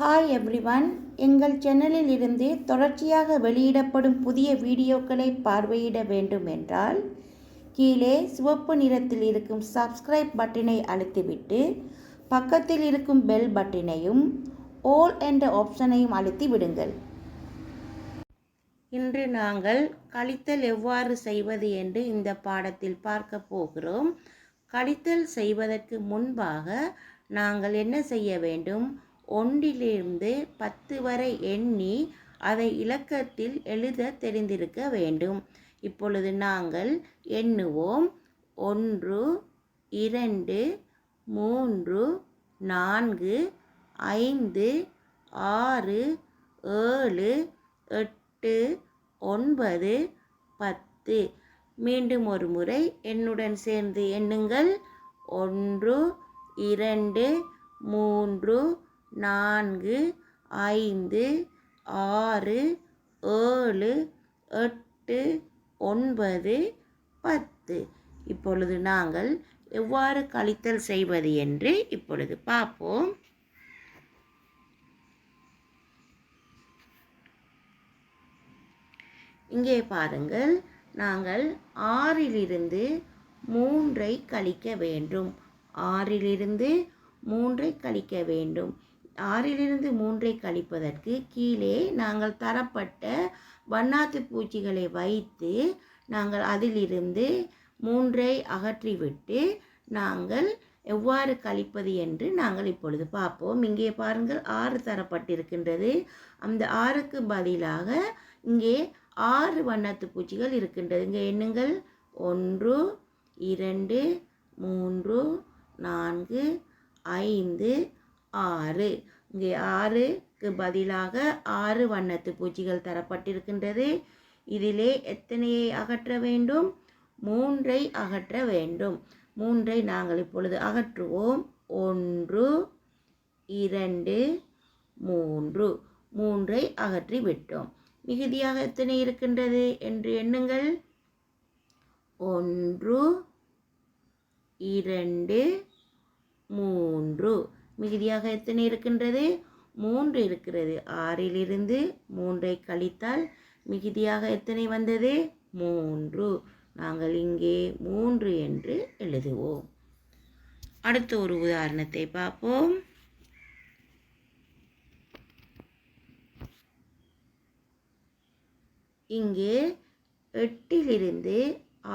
Hi everyone, எங்கள் சேனலில் இருந்து தொடர்ச்சியாக வெளியிடப்படும் புதிய வீடியோக்களை பார்வையிட வேண்டும் என்றால் கீழே சிவப்பு நிறத்தில் இருக்கும் சப்ஸ்கிரைப் பட்டனை அழுத்திவிட்டு பக்கத்தில் இருக்கும் பெல் பட்டனையும் ஆல் என்ற ஆப்ஷனையும் அழுத்தி விடுங்கள். இன்று நாங்கள் கழித்தல் எவ்வாறு செய்வது என்று இந்த பாடத்தில் பார்க்க போகிறோம். கழித்தல் செய்வதற்கு முன்பாக நாங்கள் என்ன செய்ய வேண்டும்? 1 to 10 வரை எண்ணி அதை இலக்கத்தில் எழுத தெரிந்திருக்க வேண்டும். இப்பொழுது நாங்கள் எண்ணுவோம். 1 2 3 4 5 6 7 8 9 10. மீண்டும் ஒரு முறை என்னுடன் சேர்ந்து எண்ணுங்கள். 1 2 3 4 5 6 7 8 9 10. இப்பொழுது நாங்கள் எவ்வாறு கழித்தல் செய்வது என்று இப்பொழுது பார்ப்போம். இங்கே பாருங்கள், நாங்கள் 6 3 கழிக்க வேண்டும். 6 3 கழிக்க வேண்டும். 6 3 கழிப்பதற்கு கீழே நாங்கள் தரப்பட்ட வண்ணாத்து பூச்சிகளை வைத்து நாங்கள் அதிலிருந்து 3 அகற்றிவிட்டு நாங்கள் எவ்வாறு கழிப்பது என்று நாங்கள் இப்பொழுது பார்ப்போம். இங்கே பாருங்கள், 6 தரப்பட்டிருக்கின்றது. அந்த 6க்கு பதிலாக இங்கே 6 வண்ணாத்து பூச்சிகள் இருக்கின்றது. இங்கே எண்ணுங்கள். 1 2 3 4 5 6. இங்கே 6க்கு பதிலாக 6 வண்ணத்து பூச்சிகள் தரப்பட்டிருக்கின்றது. இதிலே எத்தனையை அகற்ற வேண்டும்? 3 அகற்ற வேண்டும். 3 நாங்கள் இப்பொழுது அகற்றுவோம். 1 2 3 3 அகற்றி விட்டோம். மிகுதியாக எத்தனை இருக்கின்றது என்று எண்ணுங்கள். 1 2 3. மிகுதியாக எத்தனை இருக்கின்றது? 3 இருக்கிறது. 6 3 கழித்தால் மிகுதியாக எத்தனை வந்தது? 3. நாங்கள் இங்கே 3 என்று எழுதுவோம். அடுத்த ஒரு உதாரணத்தை பார்ப்போம். இங்கே 8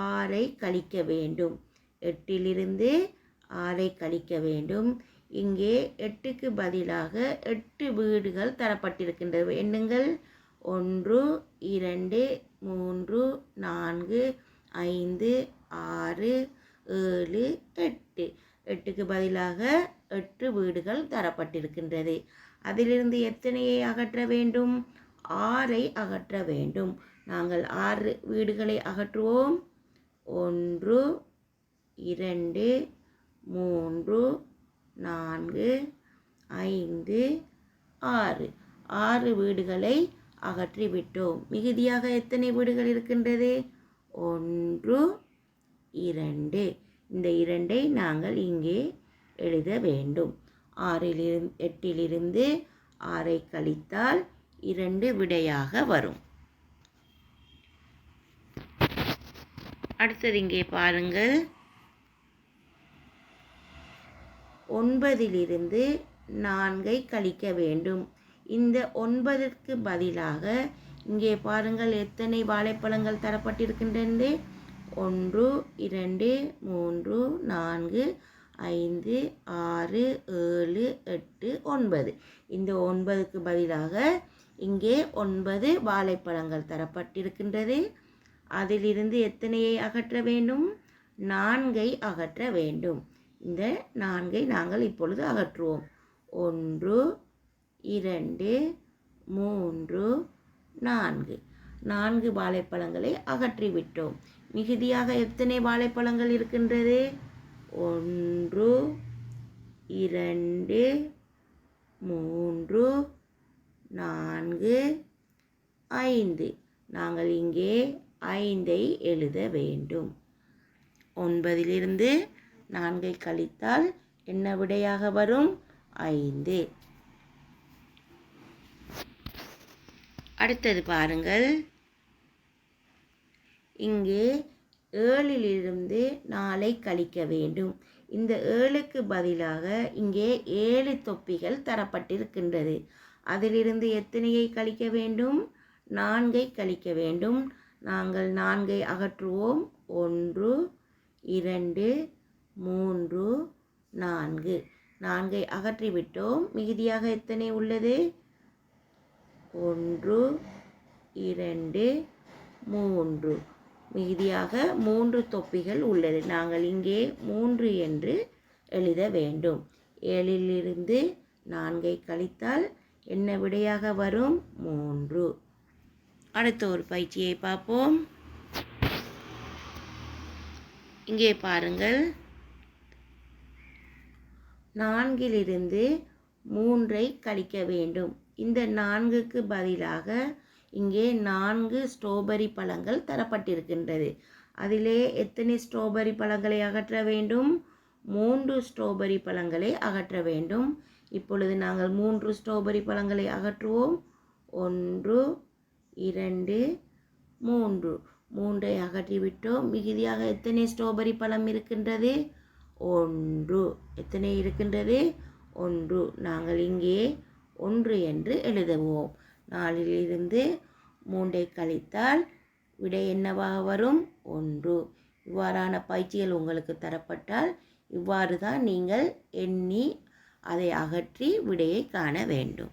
6 கழிக்க வேண்டும். 8 6 கழிக்க வேண்டும். இங்கே 8க்கு பதிலாக 8 வீடுகள் தரப்பட்டிருக்கின்றது. எண்ணுங்கள். 1 2 3 4 5 6 7 8. 8க்கு பதிலாக 8 வீடுகள் தரப்பட்டிருக்கின்றது. அதிலிருந்து எத்தனையை அகற்ற வேண்டும்? 6 அகற்ற வேண்டும். நாங்கள் 6 வீடுகளை அகற்றுவோம். 1 2 3 4 5 6. 6 வீடுகளை அகற்றிவிட்டோம். மிகுதியாக எத்தனை வீடுகள் இருக்கின்றது? 1 2. இந்த 2ஐ நாங்கள் இங்கே எழுத வேண்டும். 8 6 கழித்தால் 2 விடையாக வரும். அடுத்தது இங்கே பாருங்கள். 9 4 கழிக்க வேண்டும். இந்த 9க்கு பதிலாக இங்கே பாருங்கள் எத்தனை வாழைப்பழங்கள் தரப்பட்டிருக்கின்றது? 1 2 3 4 5 6 7 8 9. இந்த 9க்கு பதிலாக இங்கே 9 வாழைப்பழங்கள் தரப்பட்டிருக்கின்றது. அதிலிருந்து எத்தனையை அகற்ற வேண்டும்? 4 அகற்ற வேண்டும். இந்த 4 நாங்கள் இப்பொழுது அகற்றுவோம். 1 2 3 4. 4 வாழைப்பழங்களை அகற்றிவிட்டோம். மிகுதியாக எத்தனை வாழைப்பழங்கள் இருக்கின்றது? 1 2 3 4 5. நாங்கள் இங்கே 5ஐ எழுத வேண்டும். 9 4 கழித்தால் என்ன விடையாக வரும்? 5. அடுத்தது பாருங்கள், இங்கே 7லிருந்து 4ஐ கழிக்க வேண்டும். இந்த 7க்கு பதிலாக இங்கே 7 தொப்பிகள் தரப்பட்டிருக்கின்றது. அதிலிருந்து எத்தனையை கழிக்க வேண்டும்? 4ஐ கழிக்க வேண்டும். நாங்கள் 4ஐ அகற்றுவோம். 1 2 3 4. 4ஐ அகற்றிவிட்டோம். மிகுதியாக எத்தனை உள்ளது? 1 2 3. மிகுதியாக 3 தொப்பிகள் உள்ளது. நாங்கள் இங்கே 3 என்று எழுத வேண்டும். 7லிருந்து 4ஐ கழித்தால் என்ன விடையாக வரும்? 3. அடுத்த ஒரு பயிற்சியை பார்ப்போம். இங்கே பாருங்கள், 4லிருந்து 3ஐ கழிக்க வேண்டும். இந்த 4க்கு பதிலாக இங்கே 4 ஸ்ட்ராபெரி பழங்கள் தரப்பட்டிருக்கின்றது. அதிலே எத்தனை ஸ்ட்ராபெரி பழங்களை அகற்ற வேண்டும்? 3 ஸ்ட்ராபெரி பழங்களை அகற்ற வேண்டும். இப்பொழுது நாங்கள் 3 ஸ்ட்ராபெரி பழங்களை அகற்றுவோம். 1 2 3. 3ஐ அகற்றிவிட்டோம். மிகுதியாக எத்தனை ஸ்ட்ராபெரி பழம் இருக்கின்றது? 1. எத்தனை இருக்கின்றது? 1. நாங்கள் இங்கே 1 என்று எழுதுவோம். 4லிருந்து 3ஐ கழித்தால் விடை என்னவாக வரும்? 1. இவ்வாறான பயிற்சிகள் உங்களுக்கு தரப்பட்டால் இவ்வாறு தான் நீங்கள் எண்ணி அதை அகற்றி விடையை காண வேண்டும்.